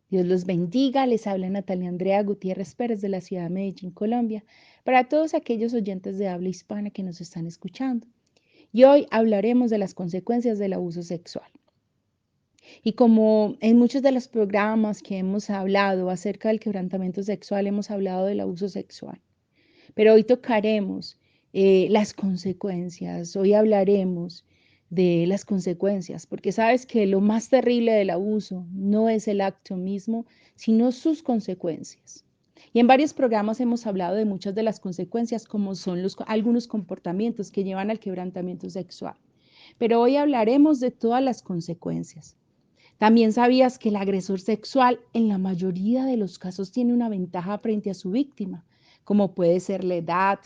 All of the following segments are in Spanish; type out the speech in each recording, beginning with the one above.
Dios los bendiga, les habla Natalia Andrea Gutiérrez Pérez de la ciudad de Medellín, Colombia, para todos aquellos oyentes de habla hispana que nos están escuchando. Y hoy hablaremos de las consecuencias del abuso sexual. Y como en muchos de los programas que hemos hablado acerca del quebrantamiento sexual, hemos hablado del abuso sexual. Pero hoy tocaremos las consecuencias, hoy hablaremos de las consecuencias, porque sabes que lo más terrible del abuso no es el acto mismo, sino sus consecuencias. Y en varios programas hemos hablado de muchas de las consecuencias, como son algunos comportamientos que llevan al quebrantamiento sexual. Pero hoy hablaremos de todas las consecuencias. También sabías que el agresor sexual en la mayoría de los casos tiene una ventaja frente a su víctima, como puede ser la edad,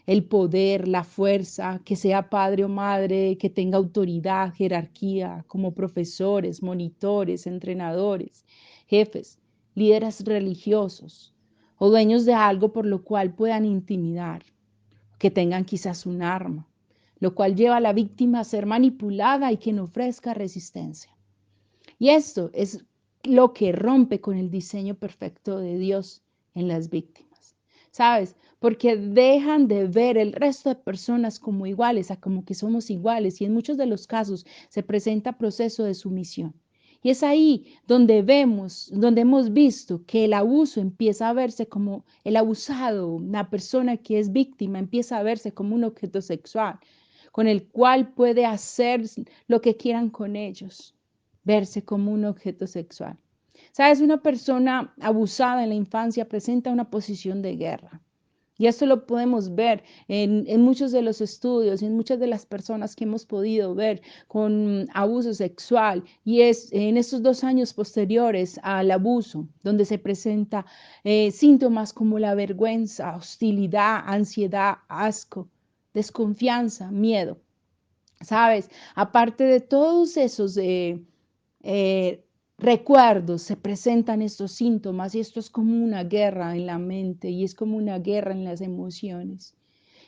el poder, la fuerza, que sea padre o madre, que tenga autoridad, jerarquía, como profesores, monitores, entrenadores, jefes, líderes religiosos o dueños de algo por lo cual puedan intimidar, que tengan quizás un arma, lo cual lleva a la víctima a ser manipulada y que no ofrezca resistencia. Y esto es lo que rompe con el diseño perfecto de Dios en las víctimas. ¿Sabes? Porque dejan de ver el resto de personas como iguales, a como que somos iguales, y en muchos de los casos se presenta proceso de sumisión. Y es ahí donde vemos, donde hemos visto que el abuso empieza a verse como el abusado, una persona que es víctima empieza a verse como un objeto sexual, con el cual puede hacer lo que quieran con ellos, verse como un objeto sexual. Sabes, una persona abusada en la infancia presenta una posición de guerra. Y esto lo podemos ver en muchos de los estudios, en muchas de las personas que hemos podido ver con abuso sexual. Y es en estos 2 años posteriores al abuso, donde se presenta síntomas como la vergüenza, hostilidad, ansiedad, asco, desconfianza, miedo. ¿Sabes? Aparte de todos esos eh, recuerdos, se presentan estos síntomas y esto es como una guerra en la mente y es como una guerra en las emociones.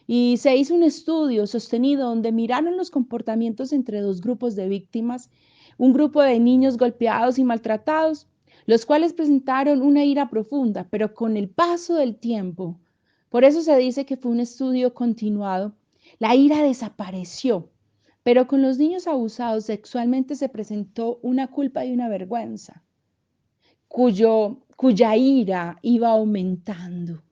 Y se hizo un estudio sostenido donde miraron los comportamientos entre dos grupos de víctimas, un grupo de niños golpeados y maltratados, los cuales presentaron una ira profunda, pero con el paso del tiempo, por eso se dice que fue un estudio continuado, la ira desapareció, pero con los niños abusados sexualmente se presentó una culpa y una vergüenza, cuya ira iba aumentando.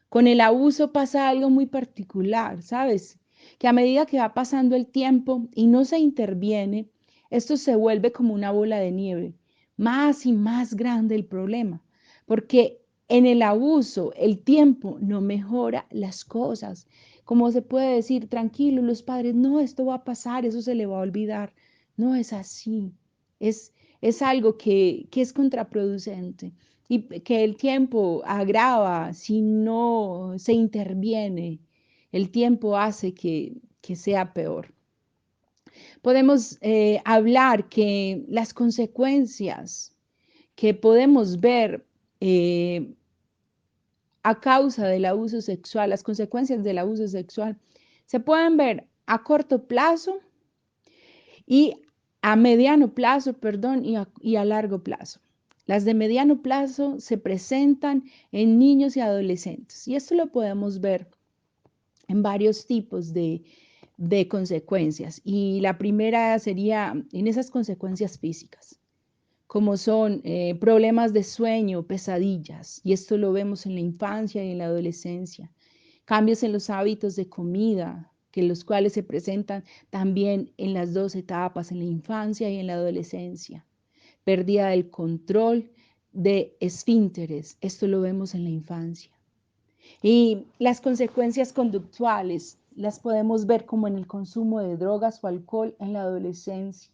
Con el abuso pasa algo muy particular, ¿sabes? Que a medida que va pasando el tiempo y no se interviene, esto se vuelve como una bola de nieve, más y más grande el problema, porque en el abuso el tiempo no mejora las cosas. Como se puede decir, tranquilo, los padres, no, esto va a pasar, eso se le va a olvidar. No es así, es, es algo que es contraproducente y que el tiempo agrava si no se interviene. El tiempo hace que sea peor. Podemos hablar que las consecuencias que podemos ver eh, a causa del abuso sexual, las consecuencias del abuso sexual, se pueden ver a corto plazo y a mediano plazo, perdón, y a largo plazo. Las de mediano plazo se presentan en niños y adolescentes y esto lo podemos ver en varios tipos de consecuencias. Y la primera sería en esas consecuencias físicas, como son problemas de sueño, pesadillas, y esto lo vemos en la infancia y en la adolescencia, cambios en los hábitos de comida, que los cuales se presentan también en las dos etapas, en la infancia y en la adolescencia, pérdida del control de esfínteres, esto lo vemos en la infancia. Y las consecuencias conductuales las podemos ver como en el consumo de drogas o alcohol en la adolescencia.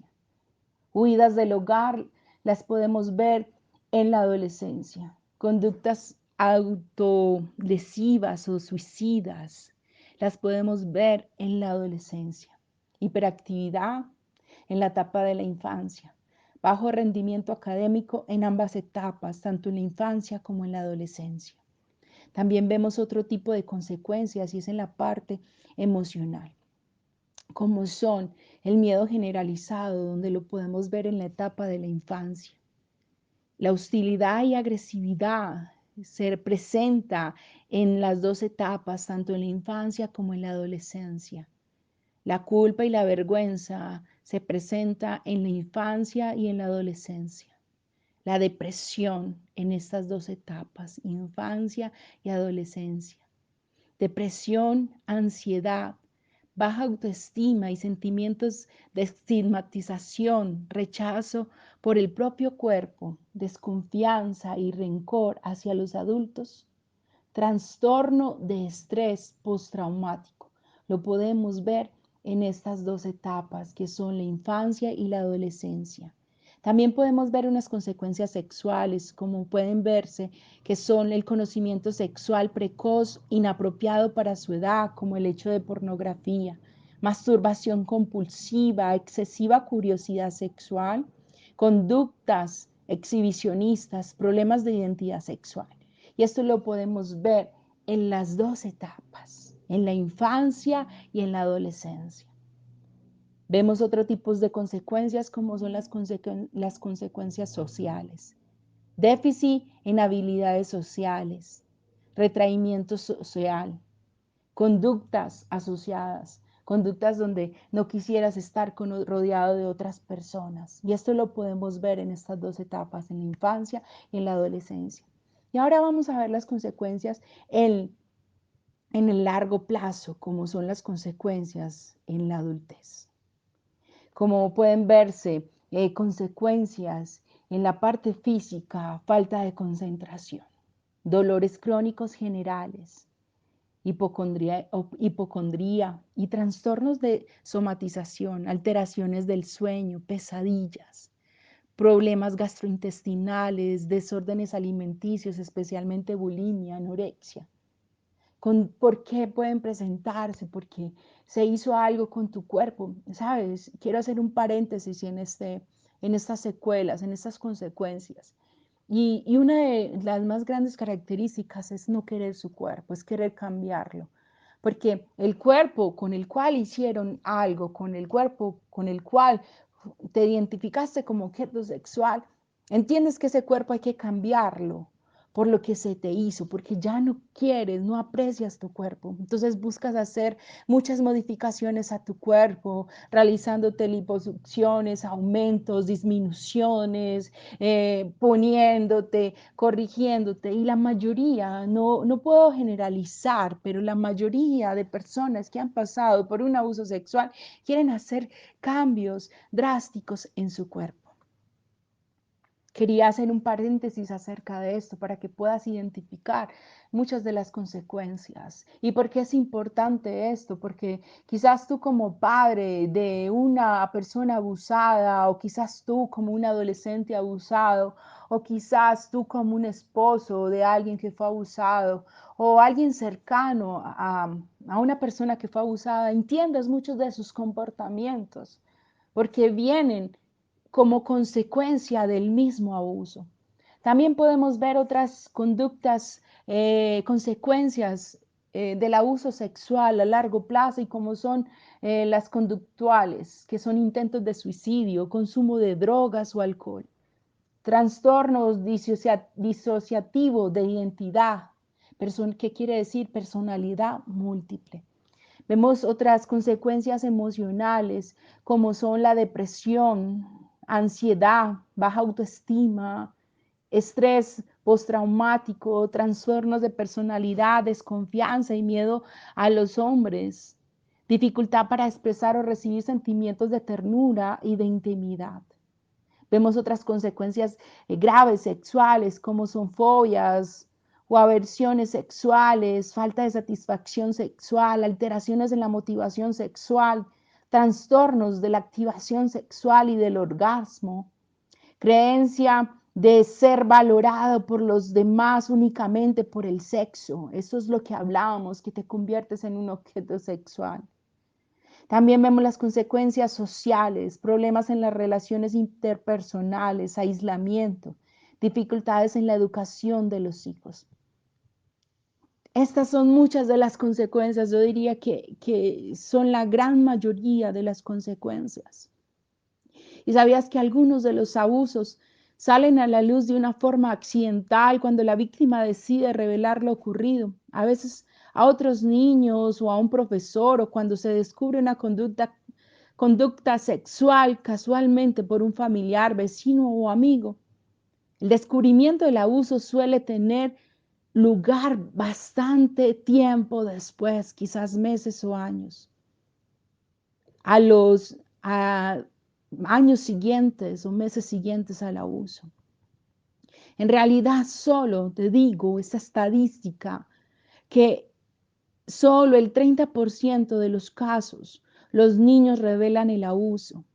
Huidas del hogar las podemos ver en la adolescencia. Conductas autolesivas o suicidas las podemos ver en la adolescencia. Hiperactividad en la etapa de la infancia. Bajo rendimiento académico en ambas etapas, tanto en la infancia como en la adolescencia. También vemos otro tipo de consecuencias y es en la parte emocional, como son el miedo generalizado, donde lo podemos ver en la etapa de la infancia. La hostilidad y agresividad se presenta en las dos etapas, tanto en la infancia como en la adolescencia. La culpa y la vergüenza se presenta en la infancia y en la adolescencia. La depresión en estas dos etapas, infancia y adolescencia. Depresión, ansiedad, baja autoestima y sentimientos de estigmatización, rechazo por el propio cuerpo, desconfianza y rencor hacia los adultos. Trastorno de estrés postraumático. Lo podemos ver en estas dos etapas que son la infancia y la adolescencia. También podemos ver unas consecuencias sexuales, como pueden verse, que son el conocimiento sexual precoz, inapropiado para su edad, como el hecho de pornografía, masturbación compulsiva, excesiva curiosidad sexual, conductas exhibicionistas, problemas de identidad sexual. Y esto lo podemos ver en las dos etapas, en la infancia y en la adolescencia. Vemos otros tipos de consecuencias como son las consecuencias sociales. Déficit en habilidades sociales, retraimiento social, conductas asociadas, conductas donde no quisieras estar rodeado de otras personas. Y esto lo podemos ver en estas dos etapas, en la infancia y en la adolescencia. Y ahora vamos a ver las consecuencias en el largo plazo, como son las consecuencias en la adultez. Como pueden verse, consecuencias en la parte física, falta de concentración, dolores crónicos generales, hipocondría y trastornos de somatización, alteraciones del sueño, pesadillas, problemas gastrointestinales, desórdenes alimenticios, especialmente bulimia, anorexia. ¿Por qué pueden presentarse? Porque se hizo algo con tu cuerpo, ¿sabes? Quiero hacer un paréntesis en estas secuelas, en estas consecuencias. Y una de las más grandes características es no querer su cuerpo, es querer cambiarlo. Porque el cuerpo con el cual hicieron algo, con el cuerpo con el cual te identificaste como objeto sexual, entiendes que ese cuerpo hay que cambiarlo por lo que se te hizo, porque ya no quieres, no aprecias tu cuerpo. Entonces buscas hacer muchas modificaciones a tu cuerpo, realizándote liposucciones, aumentos, disminuciones, poniéndote, corrigiéndote. Y la mayoría, no puedo generalizar, pero la mayoría de personas que han pasado por un abuso sexual quieren hacer cambios drásticos en su cuerpo. Quería hacer un paréntesis acerca de esto para que puedas identificar muchas de las consecuencias. ¿Y por qué es importante esto? Porque quizás tú como padre de una persona abusada, o quizás tú como un adolescente abusado, o quizás tú como un esposo de alguien que fue abusado, o alguien cercano a una persona que fue abusada, entiendas muchos de sus comportamientos, porque vienen como consecuencia del mismo abuso. También podemos ver otras conductas, consecuencias del abuso sexual a largo plazo, y como son las conductuales, que son intentos de suicidio, consumo de drogas o alcohol, trastornos disociativos de identidad, ¿qué quiere decir? Personalidad múltiple. Vemos otras consecuencias emocionales como son la depresión, ansiedad, baja autoestima, estrés postraumático, trastornos de personalidad, desconfianza y miedo a los hombres, dificultad para expresar o recibir sentimientos de ternura y de intimidad. Vemos otras consecuencias graves sexuales como son fobias o aversiones sexuales, falta de satisfacción sexual, alteraciones en la motivación sexual, trastornos de la activación sexual y del orgasmo, creencia de ser valorado por los demás únicamente por el sexo. Eso es lo que hablábamos, que te conviertes en un objeto sexual. También vemos las consecuencias sociales, problemas en las relaciones interpersonales, aislamiento, dificultades en la educación de los hijos. Estas son muchas de las consecuencias, yo diría que son la gran mayoría de las consecuencias. ¿Y sabías que algunos de los abusos salen a la luz de una forma accidental cuando la víctima decide revelar lo ocurrido. A veces a otros niños o a un profesor o cuando se descubre una conducta sexual casualmente por un familiar, vecino o amigo. El descubrimiento del abuso suele tener lugar bastante tiempo después, quizás meses o años. A los años siguientes o meses siguientes al abuso. En realidad, solo te digo esta estadística que solo el 30% de los casos los niños revelan el abuso.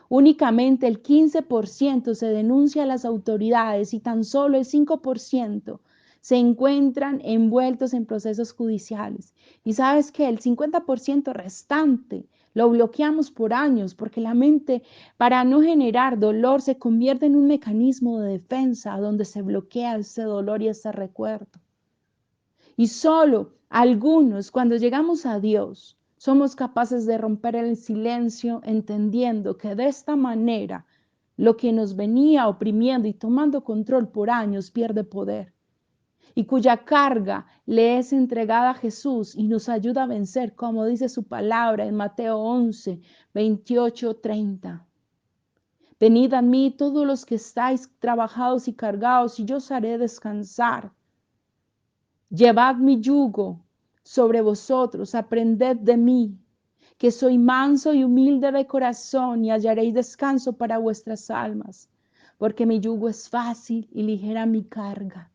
Únicamente el 15% se denuncia a las autoridades y tan solo el 5% se encuentran envueltos en procesos judiciales. Y sabes que el 50% restante lo bloqueamos por años porque la mente, para no generar dolor, se convierte en un mecanismo de defensa donde se bloquea ese dolor y ese recuerdo. Y solo algunos, cuando llegamos a Dios, somos capaces de romper el silencio entendiendo que de esta manera lo que nos venía oprimiendo y tomando control por años pierde poder y cuya carga le es entregada a Jesús y nos ayuda a vencer, como dice su palabra en Mateo 11, 28, 30. Venid a mí todos los que estáis trabajados y cargados y yo os haré descansar. Llevad mi yugo sobre vosotros, aprended de mí, que soy manso y humilde de corazón, y hallaréis descanso para vuestras almas, porque mi yugo es fácil y ligera mi carga.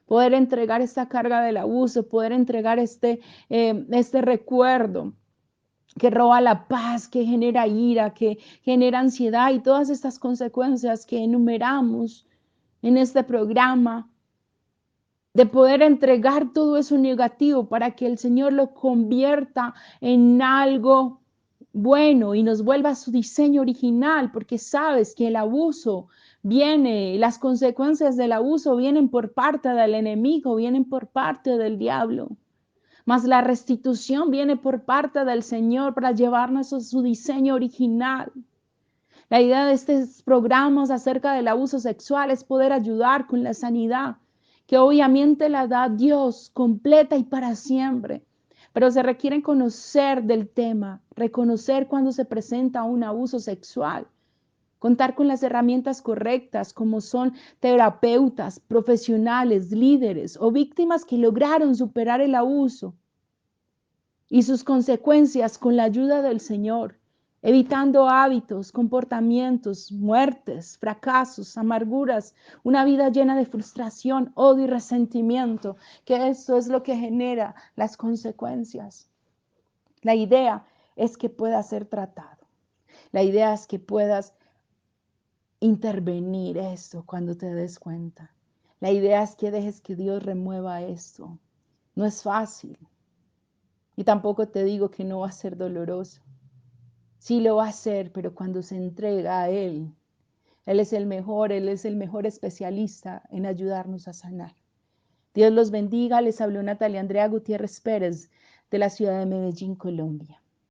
Poder entregar esta carga del abuso, poder entregar este recuerdo que roba la paz, que genera ira, que genera ansiedad y todas estas consecuencias que enumeramos en este programa, de poder entregar todo eso negativo para que el Señor lo convierta en algo bueno y nos vuelva a su diseño original, porque sabes que el abuso viene, las consecuencias del abuso vienen por parte del enemigo, vienen por parte del diablo. Mas la restitución viene por parte del Señor para llevarnos a su diseño original. La idea de estos programas acerca del abuso sexual es poder ayudar con la sanidad, que obviamente la da Dios completa y para siempre. Pero se requiere conocer del tema, reconocer cuando se presenta un abuso sexual, contar con las herramientas correctas como son terapeutas, profesionales, líderes o víctimas que lograron superar el abuso y sus consecuencias con la ayuda del Señor, evitando hábitos, comportamientos, muertes, fracasos, amarguras, una vida llena de frustración, odio y resentimiento, que eso es lo que genera las consecuencias. La idea es que puedas ser tratado. La idea es que puedas intervenir esto cuando te des cuenta. La idea es que dejes que Dios remueva esto. No es fácil. Y tampoco te digo que no va a ser doloroso. Sí lo va a hacer, pero cuando se entrega a Él es Él es el mejor especialista en ayudarnos a sanar. Dios los bendiga. Les habló Natalia Andrea Gutiérrez Pérez de la ciudad de Medellín, Colombia.